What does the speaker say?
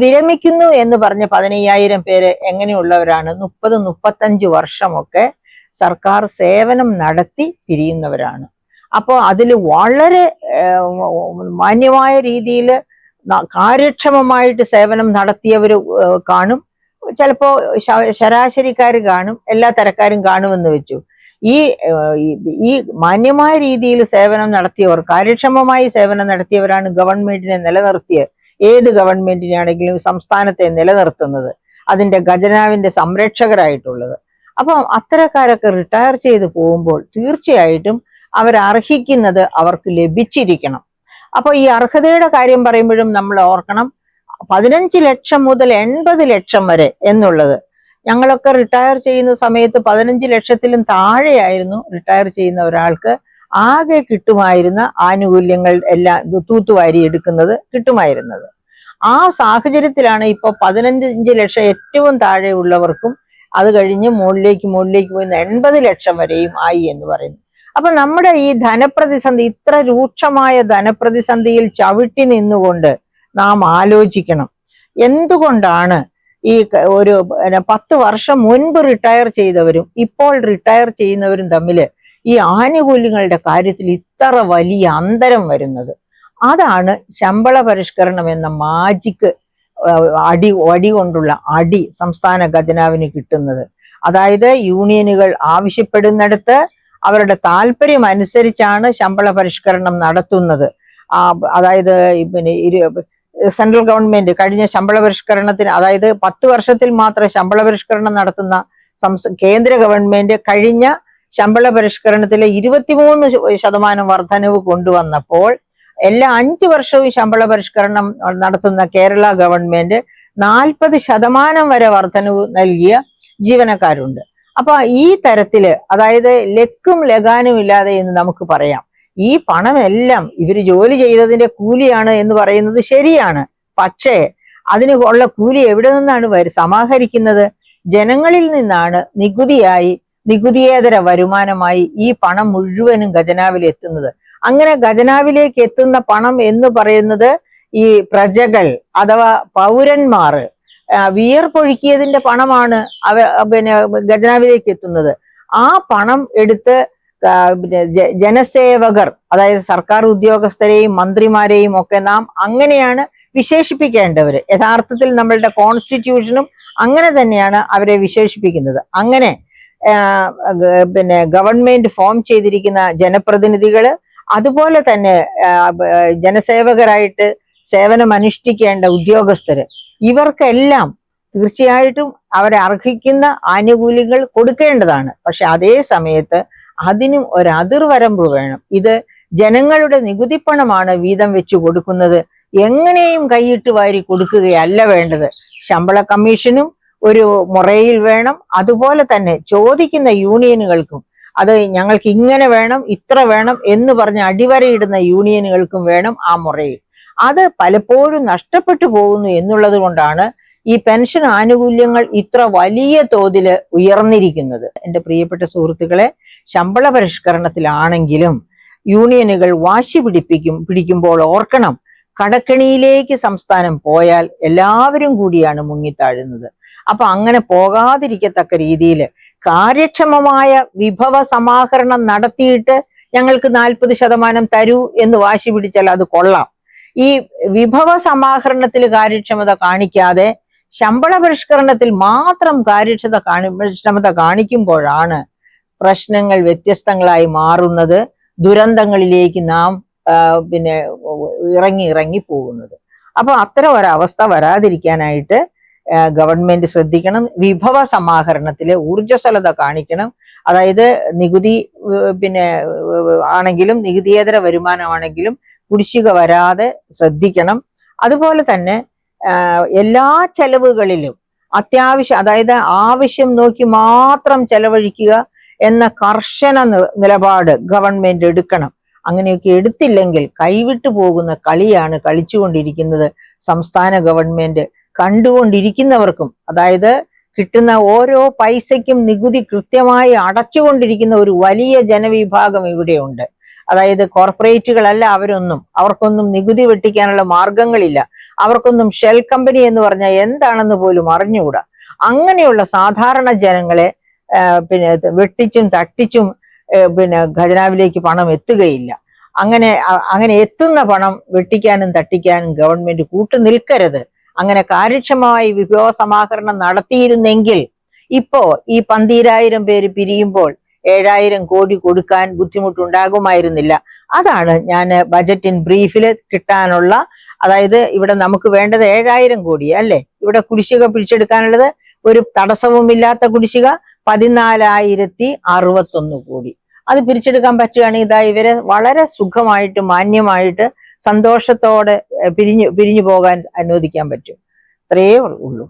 വിരമിക്കുന്നു എന്ന് പറഞ്ഞ 15,000 പേര് എങ്ങനെയുള്ളവരാണ്? 30-35 വർഷമൊക്കെ സർക്കാർ സേവനം നടത്തി പിരിയുന്നവരാണ്. അപ്പോൾ അതിൽ വളരെ മാന്യമായ രീതിയിൽ കാര്യക്ഷമമായിട്ട് സേവനം നടത്തിയവർ കാണും, ചിലപ്പോ ശരാശരിക്കാർ കാണും, എല്ലാ തരക്കാരും കാണുമെന്ന് വെച്ചു. ഈ മാന്യമായ രീതിയിൽ സേവനം നടത്തിയവർ, കാര്യക്ഷമമായി സേവനം നടത്തിയവരാണ് ഗവൺമെന്റിനെ നിലനിർത്തിയത്. ഏത് ഗവൺമെന്റിനാണെങ്കിലും സംസ്ഥാനത്തെ നിലനിർത്തുന്നത്, അതിന്റെ ഖജനാവിന്റെ സംരക്ഷകരായിട്ടുള്ളത്. അപ്പം അത്തരക്കാരൊക്കെ റിട്ടയർ ചെയ്ത് പോകുമ്പോൾ തീർച്ചയായിട്ടും അവരർഹിക്കുന്നത് അവർക്ക് ലഭിച്ചിരിക്കണം. അപ്പൊ ഈ അർഹതയുടെ കാര്യം പറയുമ്പോഴും നമ്മൾ ഓർക്കണം, 15 ലക്ഷം മുതൽ 80 ലക്ഷം വരെ എന്നുള്ളത്. ഞങ്ങളൊക്കെ റിട്ടയർ ചെയ്യുന്ന സമയത്ത് 15 ലക്ഷത്തിലും താഴെയായിരുന്നു റിട്ടയർ ചെയ്യുന്ന ഒരാൾക്ക് ആകെ കിട്ടുമായിരുന്ന ആനുകൂല്യങ്ങൾ എല്ലാം തൂത്തുവാരി എടുക്കുന്നത് കിട്ടുമായിരുന്നത്. ആ സാഹചര്യത്തിലാണ് ഇപ്പൊ 15 ലക്ഷം ഏറ്റവും താഴെയുള്ളവർക്കും അത് കഴിഞ്ഞ് മുകളിലേക്ക് പോയി 80 ലക്ഷം വരെയും ആയി എന്ന് പറയുന്നു. അപ്പൊ നമ്മുടെ ഈ ധനപ്രതിസന്ധി, ഇത്ര രൂക്ഷമായ ധനപ്രതിസന്ധിയിൽ ചവിട്ടി നിന്നുകൊണ്ട് നാം ആലോചിക്കണം, എന്തുകൊണ്ടാണ് ഈ ഒരു 10 വർഷം മുൻപ് റിട്ടയർ ചെയ്തവരും ഇപ്പോൾ റിട്ടയർ ചെയ്യുന്നവരും തമ്മിൽ ഈ ആനുകൂല്യങ്ങളുടെ കാര്യത്തിൽ ഇത്ര വലിയ അന്തരം വരുന്നത്? അതാണ് ശമ്പള പരിഷ്കരണം എന്ന മാജിക്ക് വടി കൊണ്ടുള്ള അടി സംസ്ഥാന ഖജനാവിന് കിട്ടുന്നത്. അതായത് യൂണിയനുകൾ ആവശ്യപ്പെടുന്നിടത്ത് അവരുടെ താല്പര്യം അനുസരിച്ചാണ് ശമ്പള പരിഷ്കരണം നടത്തുന്നത്. അതായത് പിന്നെ സെൻട്രൽ ഗവൺമെന്റ് കഴിഞ്ഞ ശമ്പള പരിഷ്കരണത്തിന്, അതായത് 10 വർഷത്തിൽ മാത്രം ശമ്പള പരിഷ്കരണം നടത്തുന്ന കേന്ദ്ര ഗവൺമെന്റ് കഴിഞ്ഞ ശമ്പള പരിഷ്കരണത്തിലെ 23% വർധനവ് കൊണ്ടുവന്നപ്പോൾ എല്ലാ 5 വർഷവും ശമ്പള പരിഷ്കരണം നടത്തുന്ന കേരള ഗവൺമെന്റ് 40% വരെ വർധനവ് നൽകിയ ജീവനക്കാരുണ്ട്. അപ്പൊ ഈ തരത്തില്, അതായത് ലക്കും ലഗാനും ഇല്ലാതെ എന്ന് നമുക്ക് പറയാം, ഈ പണമെല്ലാം ഇവര് ജോലി ചെയ്തതിന്റെ കൂലിയാണ് എന്ന് പറയുന്നത് ശരിയാണ്. പക്ഷേ അതിന് ഉള്ള കൂലി എവിടെ നിന്നാണ് സമാഹരിക്കുന്നത്? ജനങ്ങളിൽ നിന്നാണ് നികുതിയേതര വരുമാനമായി ഈ പണം മുഴുവനും ഖജനാവിൽ എത്തുന്നത്. അങ്ങനെ ഖജനാവിലേക്ക് എത്തുന്ന പണം എന്ന് പറയുന്നത് ഈ പ്രജകൾ അഥവാ പൗരന്മാർ വിയർപ്പൊഴുക്കിയതിന്റെ പണമാണ് പിന്നെ ഖജനാവിലേക്ക് എത്തുന്നത്. ആ പണം എടുത്ത് ജനസേവകർ, അതായത് സർക്കാർ ഉദ്യോഗസ്ഥരെയും മന്ത്രിമാരെയും ഒക്കെ നാം അങ്ങനെയാണ് വിശേഷിപ്പിക്കേണ്ടവര്. യഥാർത്ഥത്തിൽ നമ്മളുടെ കോൺസ്റ്റിറ്റ്യൂഷനും അങ്ങനെ തന്നെയാണ് അവരെ വിശേഷിപ്പിക്കുന്നത്. അങ്ങനെ പിന്നെ ഗവൺമെന്റ് ഫോം ചെയ്തിരിക്കുന്ന ജനപ്രതിനിധികള്, അതുപോലെ തന്നെ ജനസേവകരായിട്ട് സേവനം അനുഷ്ഠിക്കേണ്ട ഉദ്യോഗസ്ഥര്, ഇവർക്കെല്ലാം തീർച്ചയായിട്ടും അവരെ അർഹിക്കുന്ന ആനുകൂല്യങ്ങൾ കൊടുക്കേണ്ടതാണ്. പക്ഷെ അതേ സമയത്ത് അതിനും ഒരു അതിർവരമ്പ് വേണം. ഇത് ജനങ്ങളുടെ നികുതിപ്പണമാണ് വീതം വെച്ച് കൊടുക്കുന്നത്, എങ്ങനെയും കൈയിട്ട് വാരി കൊടുക്കുകയല്ല വേണ്ടത്. ശമ്പള കമ്മീഷനും ഒരു മുറയിൽ വേണം. അതുപോലെ തന്നെ ചോദിക്കുന്ന യൂണിയനുകൾക്കും, അത് ഞങ്ങൾക്ക് ഇങ്ങനെ വേണം, ഇത്ര വേണം എന്ന് പറഞ്ഞ് അടിവരയിടുന്ന യൂണിയനുകൾക്കും വേണം ആ മുറയിൽ. അത് പലപ്പോഴും നഷ്ടപ്പെട്ടു പോകുന്നു എന്നുള്ളത് കൊണ്ടാണ് ഈ പെൻഷൻ ആനുകൂല്യങ്ങൾ ഇത്ര വലിയ തോതിൽ ഉയർന്നിരിക്കുന്നത്. എൻ്റെ പ്രിയപ്പെട്ട സുഹൃത്തുക്കളെ, ശമ്പള പരിഷ്കരണത്തിലാണെങ്കിലും യൂണിയനുകൾ വാശി പിടിക്കുമ്പോൾ ഓർക്കണം, കടക്കണിയിലേക്ക് സംസ്ഥാനം പോയാൽ എല്ലാവരും കൂടിയാണ് മുങ്ങിത്താഴുന്നത്. അപ്പൊ അങ്ങനെ പോകാതിരിക്കത്തക്ക രീതിയിൽ കാര്യക്ഷമമായ വിഭവ സമാഹരണം നടത്തിയിട്ട് ഞങ്ങൾക്ക് 40% തരൂ എന്ന് വാശി പിടിച്ചാൽ അത് കൊള്ളാം. ഈ വിഭവ സമാഹരണത്തിൽ കാര്യക്ഷമത കാണിക്കാതെ ശമ്പള പരിഷ്കരണത്തിൽ മാത്രം കാര്യക്ഷമത കാണിക്കുമ്പോഴാണ് പ്രശ്നങ്ങൾ വ്യത്യസ്തങ്ങളായി മാറുന്നത്, ദുരന്തങ്ങളിലേക്ക് നാം പിന്നെ ഇറങ്ങി പോകുന്നത്. അപ്പൊ അത്തരം ഒരവസ്ഥ വരാതിരിക്കാനായിട്ട് ഗവൺമെന്റ് ശ്രദ്ധിക്കണം. വിഭവ സമാഹരണത്തിലെ ഊർജ്ജസ്വലത കാണിക്കണം. അതായത് നികുതി പിന്നെ ആണെങ്കിലും നികുതിയേതര വരുമാനമാണെങ്കിലും കുടിശ്ശിക വരാതെ ശ്രദ്ധിക്കണം. അതുപോലെ തന്നെ എല്ലാ ചെലവുകളിലും അതായത് ആവശ്യം നോക്കി മാത്രം ചെലവഴിക്കുക എന്ന കർശന നിലപാട് ഗവൺമെന്റ് എടുക്കണം. അങ്ങനെയൊക്കെ എടുത്തില്ലെങ്കിൽ കൈവിട്ടു പോകുന്ന കളിയാണ് കളിച്ചുകൊണ്ടിരിക്കുന്നത് സംസ്ഥാന ഗവൺമെന്റ്. കണ്ടുകൊണ്ടിരിക്കുന്നവർക്കും, അതായത് കിട്ടുന്ന ഓരോ പൈസയ്ക്കും നികുതി കൃത്യമായി അടച്ചുകൊണ്ടിരിക്കുന്ന ഒരു വലിയ ജനവിഭാഗം ഇവിടെയുണ്ട്. അതായത് കോർപ്പറേറ്റുകളല്ല അവരൊന്നും, അവർക്കൊന്നും നികുതി വെട്ടിക്കാനുള്ള മാർഗങ്ങളില്ല, അവർക്കൊന്നും ഷെൽ കമ്പനി എന്ന് പറഞ്ഞാൽ എന്താണെന്ന് പോലും അറിഞ്ഞുകൂടാ. അങ്ങനെയുള്ള സാധാരണ ജനങ്ങളെ പിന്നെ വെട്ടിച്ചും തട്ടിച്ചും പിന്നെ ഖജനാവിലേക്ക് പണം എത്തുകയില്ല. അങ്ങനെ എത്തുന്ന പണം വെട്ടിക്കാനും തട്ടിക്കാനും ഗവൺമെന്റ് നിൽക്കരുത്. അങ്ങനെ കാര്യക്ഷമമായി വിഭവ സമാഹരണം നടത്തിയിരുന്നെങ്കിൽ ഇപ്പോ ഈ 12,000 പേര് പിരിയുമ്പോൾ 7,000 കോടി കൊടുക്കാൻ ബുദ്ധിമുട്ടുണ്ടാകുമായിരുന്നില്ല. അതാണ് ഞാൻ ബജറ്റ് ഇൻ ബ്രീഫില് കിട്ടാനുള്ള, അതായത് ഇവിടെ നമുക്ക് വേണ്ടത് 7,000 കോടി അല്ലേ, ഇവിടെ കുടിശ്ശിക പിടിച്ചെടുക്കാനുള്ളത് ഒരു തടസ്സവുമില്ലാത്ത കുടിശ്ശിക 14,061 കോടി. അത് പിരിച്ചെടുക്കാൻ പറ്റുകയാണെങ്കിൽ ഇതാ ഇവര് വളരെ സുഖമായിട്ട് മാന്യമായിട്ട് സന്തോഷത്തോടെ പിരിഞ്ഞു പോകാൻ അനുവദിക്കാൻ പറ്റും. അത്രയേ ഉള്ളൂ.